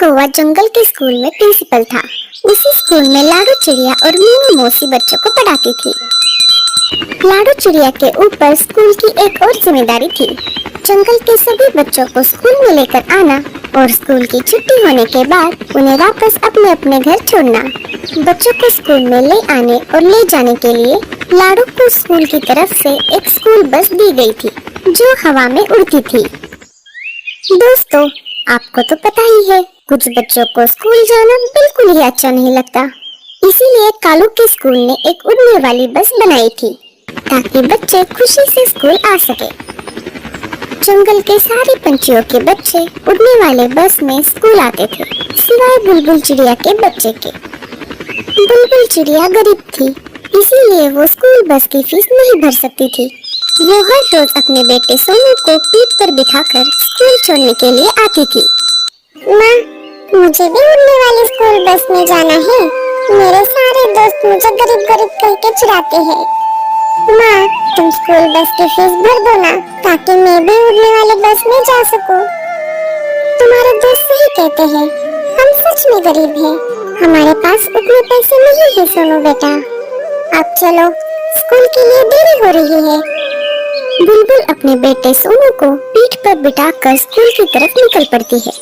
कौवा जंगल के स्कूल में प्रिंसिपल था। उसी स्कूल में लाडू चिड़िया और मीनू मौसी बच्चों को पढ़ाती थी। लाडू चिड़िया के ऊपर स्कूल की एक और जिम्मेदारी थी, जंगल के सभी बच्चों को स्कूल में लेकर आना और स्कूल की छुट्टी होने के बाद उन्हें वापस अपने अपने घर छोड़ना। बच्चों को स्कूल में ले आने और ले जाने के लिए लाडू को स्कूल की तरफ से एक स्कूल बस दी गई थी जो हवा में उड़ती थी। दोस्तों, आपको तो पता ही है, कुछ बच्चों को स्कूल जाना बिल्कुल ही अच्छा नहीं लगता। इसीलिए कालू के स्कूल ने एक उड़ने वाली बस बनाई थी ताकि बच्चे खुशी से स्कूल आ सके। जंगल के सारे पंछियों के बच्चे उड़ने वाले बस में स्कूल आते थे, सिवाय बुलबुल चिड़िया के बच्चे के। बुलबुल चिड़िया गरीब थी, इसीलिए वो स्कूल बस की फीस नहीं भर सकती थी। वो हर रोज अपने बेटे सोनू को पीठ पर बिठाकर स्कूल छोड़ने के लिए आती थी। माँ, मुझे भी उड़ने वाली स्कूल बस में जाना है। मेरे सारे दोस्त मुझे गरीब गरीब कह के चिढ़ाते हैं। माँ, तुम स्कूल बस की फीस भर दो ना, ताकि मैं भी उड़ने वाले बस में जा सकूं। तुम्हारे दोस्त सही कहते हैं, हम सच में गरीब हैं। हमारे पास उतने पैसे नहीं है सोनू बेटा। अब चलो, स्कूल के लिए देरी हो रही है। बुलबुल अपने बेटे सोनू को पीठ पर बिठाकर स्कूल की तरफ निकल पड़ती है।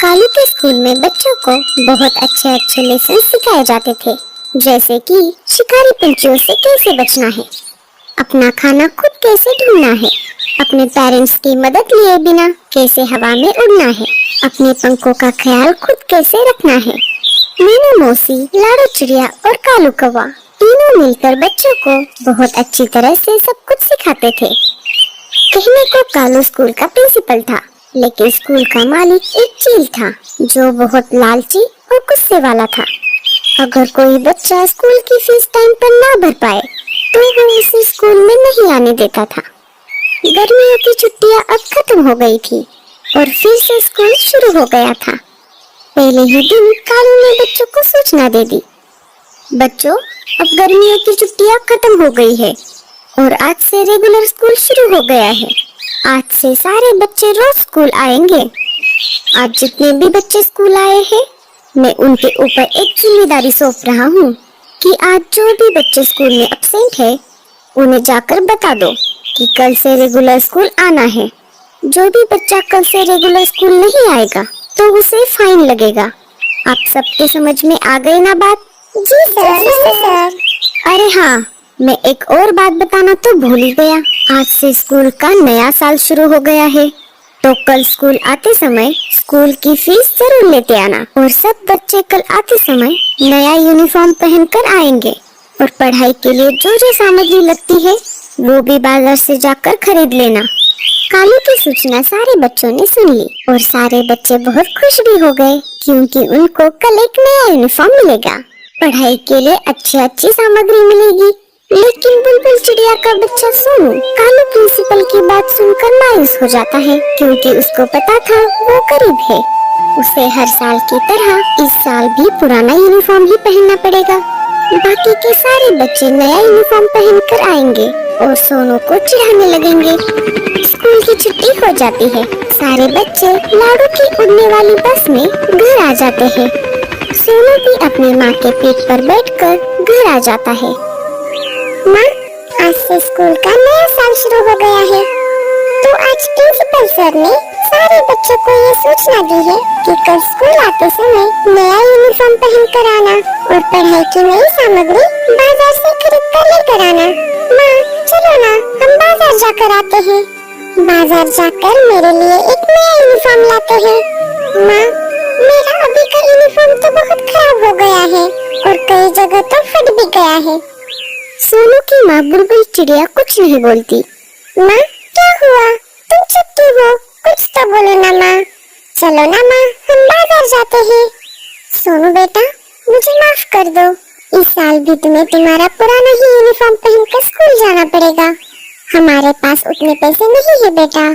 कालू के स्कूल में बच्चों को बहुत अच्छे अच्छे लेसन सिखाए जाते थे, जैसे कि शिकारी पंछियों से कैसे बचना है, अपना खाना खुद कैसे ढूंढना है, अपने पेरेंट्स की मदद लिए बिना कैसे हवा में उड़ना है, अपने पंखों का ख्याल खुद कैसे रखना है। मीनू मौसी, लाडू चिड़िया और कालू कौवा तीनों मिलकर बच्चों को बहुत अच्छी तरह से सब कुछ सिखाते थे। कहने को कालू स्कूल का प्रिंसिपल था, लेकिन स्कूल का मालिक एक चील था जो बहुत लालची और गुस्से वाला था। अगर कोई बच्चा स्कूल की फीस टाइम पर ना भर पाए तो वो उसे स्कूल में नहीं आने देता था। गर्मियों की छुट्टियां अब खत्म हो गई थी और फिर से स्कूल शुरू हो गया था। पहले ही दिन कालू ने बच्चों को सूचना दे दी, बच्चों, अब गर्मियों की छुट्टियां खत्म हो गई है और आज से रेगुलर स्कूल शुरू हो गया है। आज से सारे बच्चे रोज स्कूल आएंगे। आज जितने भी बच्चे स्कूल आए हैं, मैं उनके ऊपर एक जिम्मेदारी सौंप रहा हूँ कि आज जो भी बच्चे स्कूल में एब्सेंट है, उन्हें जाकर बता दो कि कल से रेगुलर स्कूल आना है। जो भी बच्चा कल से रेगुलर स्कूल नहीं आएगा तो उसे फाइन लगेगा। आप सबके समझ में आ गई ना बात? जी सर। अरे हाँ, मैं एक और बात बताना तो भूल ही गया। आज से स्कूल का नया साल शुरू हो गया है, तो कल स्कूल आते समय स्कूल की फीस जरूर लेते आना और सब बच्चे कल आते समय नया यूनिफॉर्म पहनकर आएंगे और पढ़ाई के लिए जो जो सामग्री लगती है वो भी बाजार से जाकर खरीद लेना। कालू की सूचना सारे बच्चों ने सुन ली और सारे बच्चे बहुत खुश भी हो गए क्योंकि उनको कल एक नया यूनिफॉर्म मिलेगा, पढ़ाई के लिए अच्छी सामग्री मिलेगी। लेकिन बुलबुल चिड़िया का बच्चा सोनू कालू प्रिंसिपल की बात सुनकर मायूस हो जाता है क्योंकि उसको पता था वो गरीब है। उसे हर साल की तरह इस साल भी पुराना यूनिफॉर्म ही पहनना पड़ेगा। बाकी के सारे बच्चे नया यूनिफॉर्म पहनकर आएंगे और सोनू को चिढ़ाने लगेंगे। स्कूल की छुट्टी हो जाती है, सारे बच्चे लाडू की उड़ने वाली बस में घर आ जाते हैं। सोनू भी अपनी माँ के पीठ पर बैठकर घर आ जाता है। माँ, आज से स्कूल का नया साल शुरू हो गया है, तो आज प्रिंसिपल सर ने सारे बच्चों को ये सूचना दी है कि कल स्कूल आते समय नया यूनिफॉर्म पहन कर आना और पढ़ाई की नई सामग्री बाजार से खरीद कर लेकर आना। माँ, चलो ना, हम बाजार जाकर आते हैं। बाजार जाकर मेरे लिए एक नया यूनिफॉर्म लाते हैं। माँ, मेरा अभी का यूनिफॉर्म तो बहुत खराब हो गया है और कई जगह तो फट भी गया है। सोनू की माँ बुलबुल चिड़िया कुछ नहीं बोलती। माँ, क्या हुआ? तुम चुप क्यों हो? कुछ तो बोलो ना माँ। चलो ना माँ, हम बाजार जाते हैं। सोनू बेटा, मुझे माफ कर दो, इस साल भी तुम्हें तुम्हारा पुराना ही यूनिफॉर्म पहनकर स्कूल जाना पड़ेगा। हमारे पास उतने पैसे नहीं है बेटा।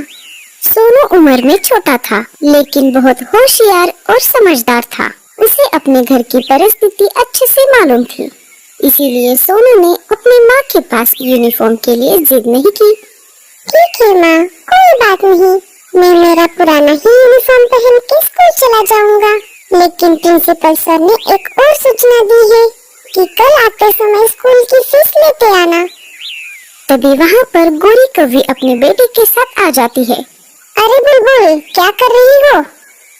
सोनू उम्र में छोटा था लेकिन बहुत होशियार और समझदार था। उसे अपने घर की परिस्थिति अच्छे से मालूम थी, इसीलिए सोनू ने अपनी माँ के पास यूनिफॉर्म के लिए जिद नहीं की। ठीक है माँ, कोई बात नहीं, मैं मेरा पुराना ही यूनिफॉर्म पहन के स्कूल चला जाऊंगा। लेकिन प्रिंसिपल सर ने एक और सूचना दी है कि कल आते समय स्कूल की फीस लेते आना। तभी वहाँ पर गोरी कौवी अपने बेटे के साथ आ जाती है। अरे बुलबुल, क्या कर रही हो?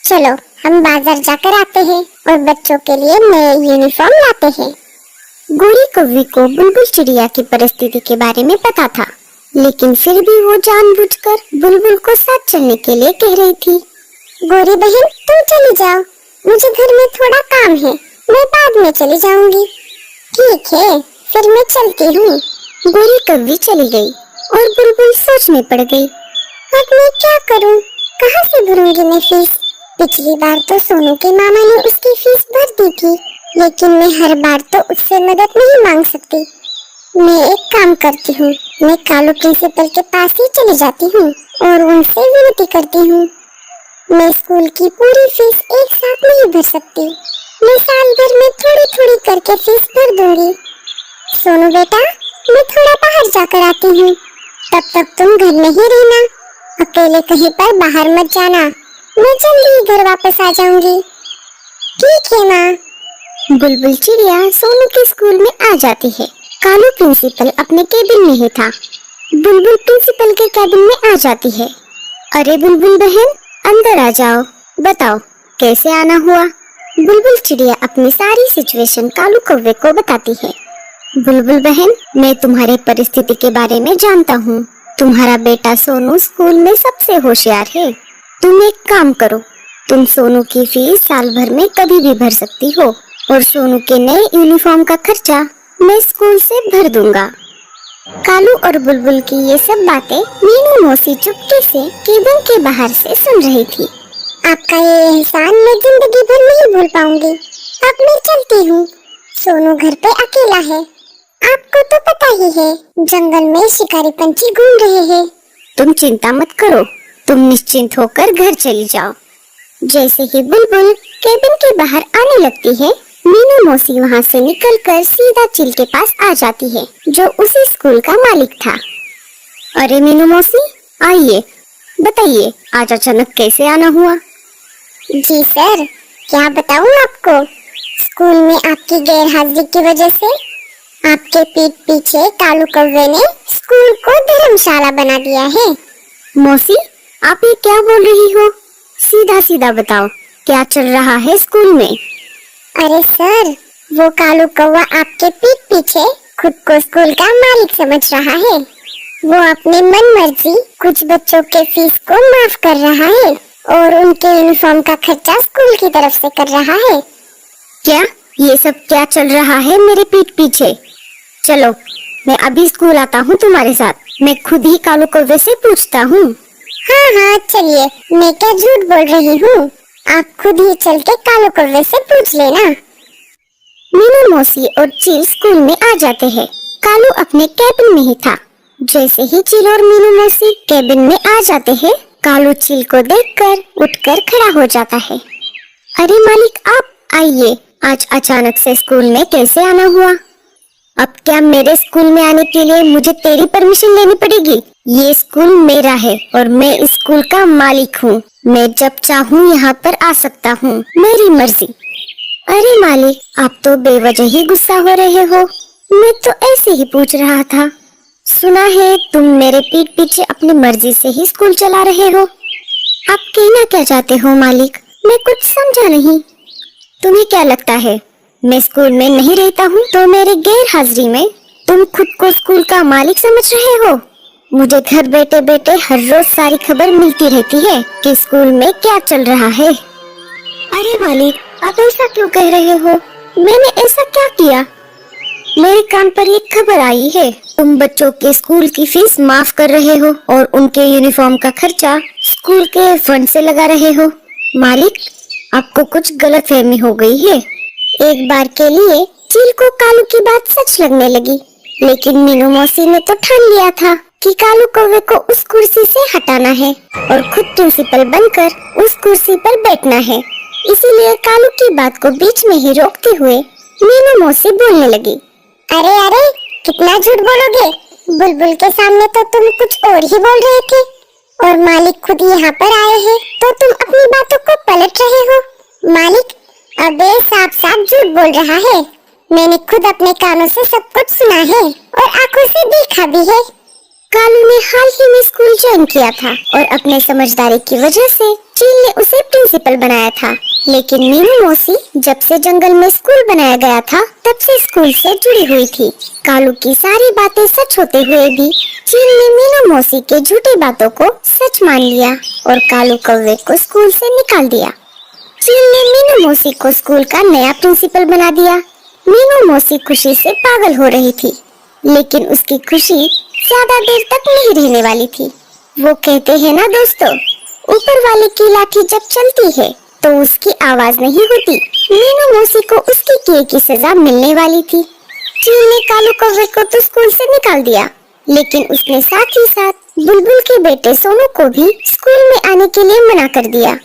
चलो हम बाजार जाकर आते हैं और बच्चों के लिए नए यूनिफॉर्म लाते हैं। गोरी कौवी को बुलबुल चिड़िया की परिस्थिति के बारे में पता था, लेकिन फिर भी वो जानबूझकर बुलबुल को साथ चलने के लिए कह रही थी। गोरी बहन, तुम चली जाओ, मुझे घर में थोड़ा काम है, मैं बाद में चली जाऊंगी। ठीक है, फिर मैं चलती हूँ। गोरी कौवी चली गई और बुलबुल सोच में पड़ गई। अब मैं क्या करूँ? कहाँ से भरूंगी मैं फीस? पिछली बार तो सोनू के मामा ने उसकी फीस भर दी थी, लेकिन मैं हर बार तो उससे मदद नहीं मांग सकती। मैं एक काम करती हूँ, मैं कालू प्रिंसिपल के पास ही चली जाती हूँ और उनसे विनती करती हूँ। मैं स्कूल की पूरी फीस एक साथ नहीं भर सकती, मैं साल भर में थोड़ी थोड़ी करके फीस भर दूंगी। सोनू बेटा, मैं थोड़ा बाहर जाकर आती हूँ, तब तक तुम घर में ही रहना, अकेले कहीं पर बाहर मत जाना, मैं जल्दी ही घर वापस आ जाऊंगी। ठीक है माँ। बुलबुल चिड़िया सोनू के स्कूल में आ जाती है। कालू प्रिंसिपल अपने केबिन में ही था। बुलबुल प्रिंसिपल के केबिन में आ जाती है। अरे बुलबुल बहन, अंदर आ जाओ, बताओ कैसे आना हुआ। बुलबुल चिड़िया अपनी सारी सिचुएशन कालू कौवे को बताती है। बुलबुल बहन, मैं तुम्हारी परिस्थिति के बारे में जानता हूँ। तुम्हारा बेटा सोनू स्कूल में सबसे होशियार है। तुम एक काम करो, तुम सोनू की फीस साल भर में कभी भी भर सकती हो और सोनू के नए यूनिफॉर्म का खर्चा मैं स्कूल से भर दूंगा। कालू और बुलबुल की ये सब बातें मीनू मौसी चुपके से केबिन के बाहर से सुन रही थी। आपका ये एहसान मैं जिंदगी भर नहीं भूल पाऊंगी। अब मैं चलती हूँ, सोनू घर पे अकेला है। आपको तो पता ही है, जंगल में शिकारी पंछी घूम रहे हैं। तुम चिंता मत करो, तुम निश्चिंत होकर घर चली जाओ। जैसे ही बुलबुल केबिन के बाहर आने लगती है, मीनू मौसी वहाँ से निकलकर सीधा चिल के पास आ जाती है, जो उसी स्कूल का मालिक था। अरे मीनू मौसी, आइए, बताइए आज अचानक कैसे आना हुआ? जी सर, क्या बताऊँ आपको, स्कूल में आपकी गैर हाजिरी की वजह से आपके पीठ पीछे कालू कौवे ने स्कूल को धर्मशाला बना दिया है। मौसी, आप ये क्या बोल रही हो? सीधा सीधा बताओ, क्या चल रहा है स्कूल में? अरे सर, वो कालू कौवा आपके पीठ पीछे खुद को स्कूल का मालिक समझ रहा है। वो अपने मन मर्जी कुछ बच्चों के फीस को माफ कर रहा है और उनके यूनिफॉर्म का खर्चा स्कूल की तरफ से कर रहा है। क्या ये सब क्या चल रहा है मेरे पीठ पीछे? चलो, मैं अभी स्कूल आता हूँ तुम्हारे साथ, मैं खुद ही कालू कौवे से पूछता हूँ। हाँ हाँ चलिए, मैं क्या झूठ बोल रही हूँ, आप खुद ही चल के कालू कौवे से पूछ लेना। मीनू मौसी और चिल स्कूल में आ जाते हैं। कालू अपने केबिन में ही था। जैसे ही चिल और मीनू मौसी केबिन में आ जाते हैं, कालू चिल को देखकर उठकर खड़ा हो जाता है। अरे मालिक, आप आइए, आज अचानक से स्कूल में कैसे आना हुआ? अब क्या मेरे स्कूल में आने के लिए मुझे तेरी परमिशन लेनी पड़ेगी? ये स्कूल मेरा है और मैं इस स्कूल का मालिक हूँ। मैं जब चाहूँ यहाँ पर आ सकता हूँ, मेरी मर्जी। अरे मालिक, आप तो बेवजह ही गुस्सा हो रहे हो। मैं तो ऐसे ही पूछ रहा था। सुना है तुम मेरे पीठ पीछे अपनी मर्जी से ही स्कूल चला रहे हो। आप कहना क्या चाहते हो मालिक? मैं कुछ समझा नहीं। तुम्हें क्या लगता है मैं स्कूल में नहीं रहता हूँ तो मेरे गैर हाजिरी में तुम खुद को स्कूल का मालिक समझ रहे हो? मुझे घर बैठे बैठे हर रोज सारी खबर मिलती रहती है कि स्कूल में क्या चल रहा है। अरे मालिक, आप ऐसा क्यों कह रहे हो? मैंने ऐसा क्या किया? मेरे कान पर एक खबर आई है, तुम बच्चों के स्कूल की फीस माफ कर रहे हो और उनके यूनिफॉर्म का खर्चा स्कूल के फंड से लगा रहे हो। मालिक, आपको कुछ गलतफहमी हो गई है। एक बार के लिए चिल को कालू की बात सच लगने लगी, लेकिन मीनू मौसी ने तो ठान लिया था कि कालू कौवे को उस कुर्सी से हटाना है और खुद प्रिंसिपल बनकर उस कुर्सी पर बैठना है। इसीलिए कालू की बात को बीच में ही रोकते हुए मीनू मौसी बोलने लगी। अरे अरे, कितना झूठ बोलोगे? बुलबुल के सामने तो तुम कुछ और ही बोल रहे थे और मालिक खुद यहाँ पर आए हैं, तो तुम अपनी बातों को पलट रहे हो। मालिक, अबे साफ साफ झूठ बोल रहा है। मैंने खुद अपने कानों से सब कुछ सुना है और आंखों से देखा भी है। कालू ने हाल ही में स्कूल ज्वाइन किया था और अपने समझदारी की वजह से चील ने उसे प्रिंसिपल बनाया था। लेकिन मीनू मौसी जब से जंगल में स्कूल बनाया गया था तब से स्कूल से जुड़ी हुई थी। कालू की सारी बातें सच होते हुए भी चील ने मीनू मौसी के झूठी बातों को सच मान लिया और कालू कौवे को स्कूल से निकाल दिया। चील ने मीनू मौसी को स्कूल का नया प्रिंसिपल बना दिया। मीनू मौसी खुशी से पागल हो रही थी, लेकिन उसकी खुशी ज्यादा देर तक नहीं रहने वाली थी। वो कहते हैं ना दोस्तों, ऊपर वाले की लाठी जब चलती है तो उसकी आवाज नहीं होती। मीनू मौसी को उसके किए की सजा मिलने वाली थी। चील ने कालू कौवे को तो स्कूल से निकाल दिया, लेकिन उसने साथ ही साथ बुलबुल के बेटे सोनू को भी स्कूल में आने के लिए मना कर दिया।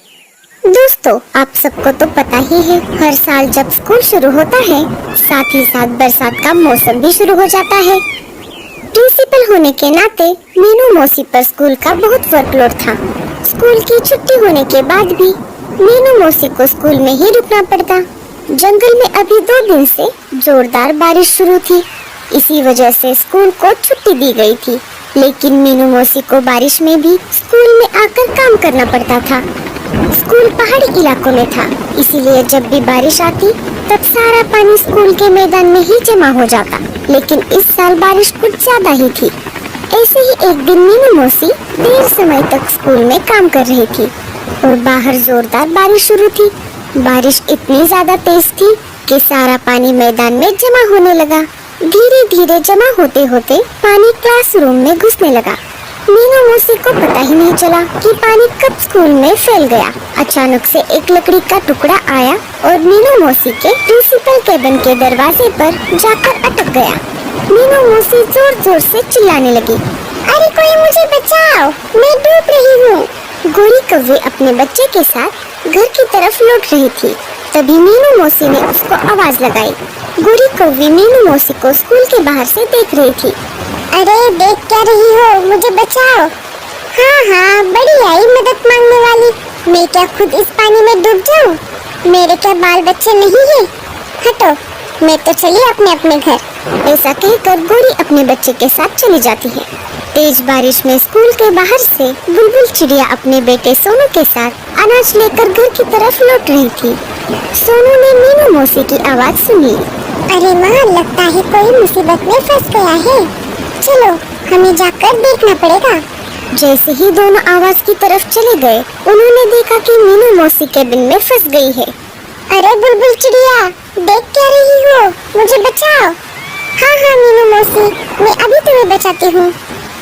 दोस्तों, आप सबको तो पता ही है, हर साल जब स्कूल शुरू होता है साथ ही साथ बरसात का मौसम भी शुरू हो जाता है। प्रिंसिपल होने के नाते मीनू मौसी पर स्कूल का बहुत वर्कलोड था। स्कूल की छुट्टी होने के बाद भी मीनू मौसी को स्कूल में ही रुकना पड़ता। जंगल में अभी 2 दिन से जोरदार बारिश शुरू थी, इसी वजह से स्कूल को छुट्टी दी गई थी। लेकिन मीनू मौसी को बारिश में भी स्कूल में आकर काम करना पड़ता था। स्कूल पहाड़ी इलाकों में था, इसीलिए जब भी बारिश आती तब सारा पानी स्कूल के मैदान में ही जमा हो जाता। लेकिन इस साल बारिश कुछ ज्यादा ही थी। ऐसे ही एक दिन मीनू मौसी देर समय तक स्कूल में काम कर रही थी और बाहर जोरदार बारिश शुरू थी। बारिश इतनी ज्यादा तेज थी कि सारा पानी मैदान में जमा होने लगा। धीरे धीरे जमा होते होते पानी क्लासरूम में घुसने लगा। मीनू मौसी को पता ही नहीं चला कि पानी कब स्कूल में फैल गया। अचानक से एक लकड़ी का टुकड़ा आया और मीनू मौसी के प्रिंसिपल केबिन के दरवाजे पर जाकर अटक गया। मीनू मौसी जोर जोर से चिल्लाने लगी, अरे कोई मुझे बचाओ, मैं डूब रही हूँ। गोरी कौवे अपने बच्चे के साथ घर की तरफ लौट रही थी। तभी मीनू मौसी ने उसको आवाज लगाई। गोरी कौवी मीनू मौसी को स्कूल के बाहर से देख रही थी। अरे देख क्या रही हो, मुझे बचाओ। हाँ हाँ, बड़ी आई मदद मांगने वाली। मैं क्या खुद इस पानी में डूब जाऊँ? मेरे क्या बाल बच्चे नहीं है? हटो, मैं तो चली अपने अपने घर। ऐसा कहकर गोरी अपने बच्चे के साथ चली जाती है। तेज बारिश में स्कूल के बाहर से बुलबुल चिड़िया अपने बेटे सोनू के साथ अनाज लेकर घर की तरफ लौट रही थी। सोनू ने मीनू मौसी की आवाज सुनी। अरे माँ, लगता है कोई मुसीबत में फंस गया है। चलो हमें जाकर देखना पड़ेगा। जैसे ही दोनों आवाज की तरफ चले गए, उन्होंने देखा कि मीनू मौसी केबिन में फंस गई है। अरे बुलबुल चिड़िया, देख क्या रही हो, मुझे बचाओ। हाँ हाँ मीनू मौसी, मैं अभी तुम्हें बचाती हूँ।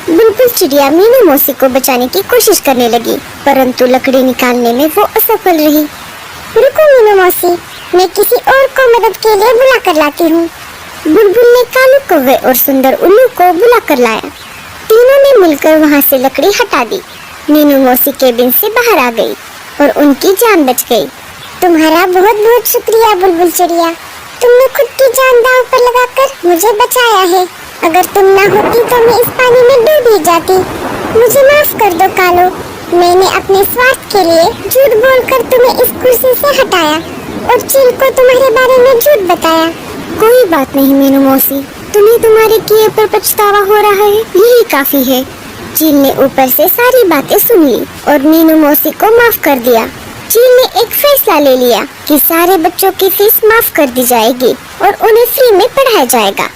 बुलबुल चिड़िया मीनू मौसी को बचाने की कोशिश करने लगी, परंतु लकड़ी निकालने में वो असफल रही। रुको मीनू मौसी, मैं किसी और को मदद के लिए बुला कर लाती हूँ। बुलबुल ने कालू कौवे और सुंदर उल्लू को बुला कर लाया। तीनों ने मिलकर वहाँ से लकड़ी हटा दी। मीनू मौसी केबिन से बाहर आ गई और उनकी जान बच गई। तुम्हारा बहुत बहुत शुक्रिया बुलबुल चिड़िया, तुमने खुद की जान दांव पर लगाकर मुझे बचाया है। अगर तुम ना होती तो मैं इस पानी में डूब ही जाती। मुझे माफ कर दो कालू, मैंने अपने स्वार्थ के लिए झूठ बोलकर तुम्हें इस कुर्सी से हटाया और चील को तुम्हारे बारे में झूठ बताया। कोई बात नहीं मीनू मौसी, तुम्हें तुम्हारे किए पर पछतावा हो रहा है, यही काफी है। चील ने ऊपर से सारी बातें सुन ली और मीनू मौसी को माफ कर दिया। चील ने एक फैसला ले लिया कि सारे बच्चों की फीस माफ कर दी जाएगी और उन्हें फ्री में पढ़ाया जाएगा।